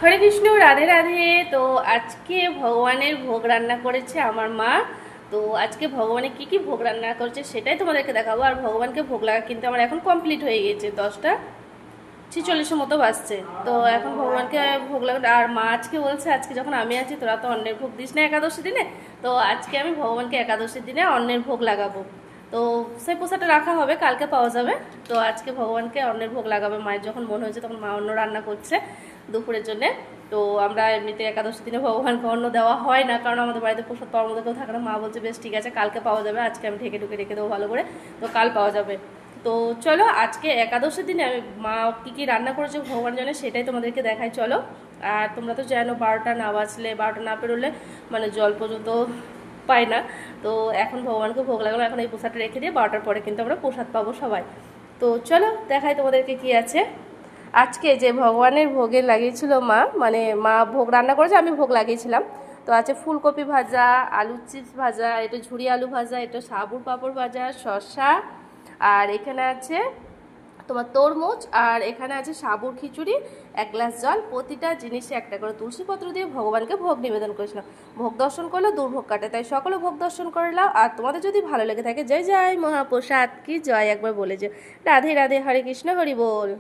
হরে কৃষ্ণ, রাধে রাধে। তো আজকে ভগবানের ভোগ রান্না করেছে আমার মা। তো আজকে ভগবানের কি কি ভোগ রান্না করেছে সেটাই তোমাদেরকে দেখাবো। আর ভগবানকে ভোগ লাগা কিন্তু আমার এখন কমপ্লিট হয়ে গেছে, 10টা 46 মতো বাজছে। তো এখন ভগবানকে ভোগ লাগা। আর মা আজকে বলছে আজকে যখন আমি আছি তোরা তো অন্যের ভোগ দিস না একাদশী দিনে, তো আজকে আমি ভগবানকে একাদশীর দিনে অন্যের ভোগ লাগাবো। তো সেই পোশাকটা রাখা হবে, কালকে পাওয়া যাবে। তো আজকে ভগবানকে অন্যের ভোগ লাগাবে। মায়ের যখন মনে হয়েছে তখন মা অন্ন রান্না করছে দুপুরের জন্যে। তো আমরা এমনিতে একাদশী দিনে ভগবানকে অন্ন দেওয়া হয় না, কারণ আমাদের বাড়িতে প্রসাদ পাওয়ার মতো কেউ থাকে না। মা বলছে বেশ ঠিক আছে, কালকে পাওয়া যাবে। আজকে আমি ঢেকে ঢুকে রেখে দেবো ভালো করে, তো কাল পাওয়া যাবে। তো চলো আজকে একাদশীর দিনে আমি মা কী কী রান্না করেছে ভগবান জানে, সেটাই তোমাদেরকে দেখাই চলো। আর তোমরা তো জানো 12টা না বাজলে, 12টা না পেরোলে মানে জল পর্যন্ত পাই না। তো এখন ভগবানকে ভোগ লাগালো, এখন এই প্রসাদটা রেখে দিয়ে 12টার পরে কিন্তু আমরা প্রসাদ পাবো সবাই। তো চলো দেখাই তোমাদেরকে কি আছে আজকে। যে ভগবানের ভোগে লাগিয়েছিল মা, মানে মা ভোগ রান্না করেছে, আমি ভোগ লাগিয়েছিলাম। তো আছে ফুলকপি ভাজা, আলুর চিপস ভাজা, এটা ঝুরি আলু ভাজা, এটা সাবুর পাঁপড় ভাজা, শসা, আর এখানে আছে তোমার তরমুজ, আর এখানে আছে সাবুর খিচুড়ি, 1 গ্লাস জল। প্রতিটা জিনিসে একটা করে তুলসী পত্র দিয়ে ভগবানকে ভোগ নিবেদন করেছিলাম। ভোগ দর্শন করলে দুর্ভোগ কাটে, তাই সকলে ভোগ দর্শন করে নাও। আর তোমাদের যদি ভালো লেগে থাকে, জয় জয় মহাপ্রসাদ কি জয় একবার বলে যে রাধে রাধে, হরে কৃষ্ণ, হরি বল।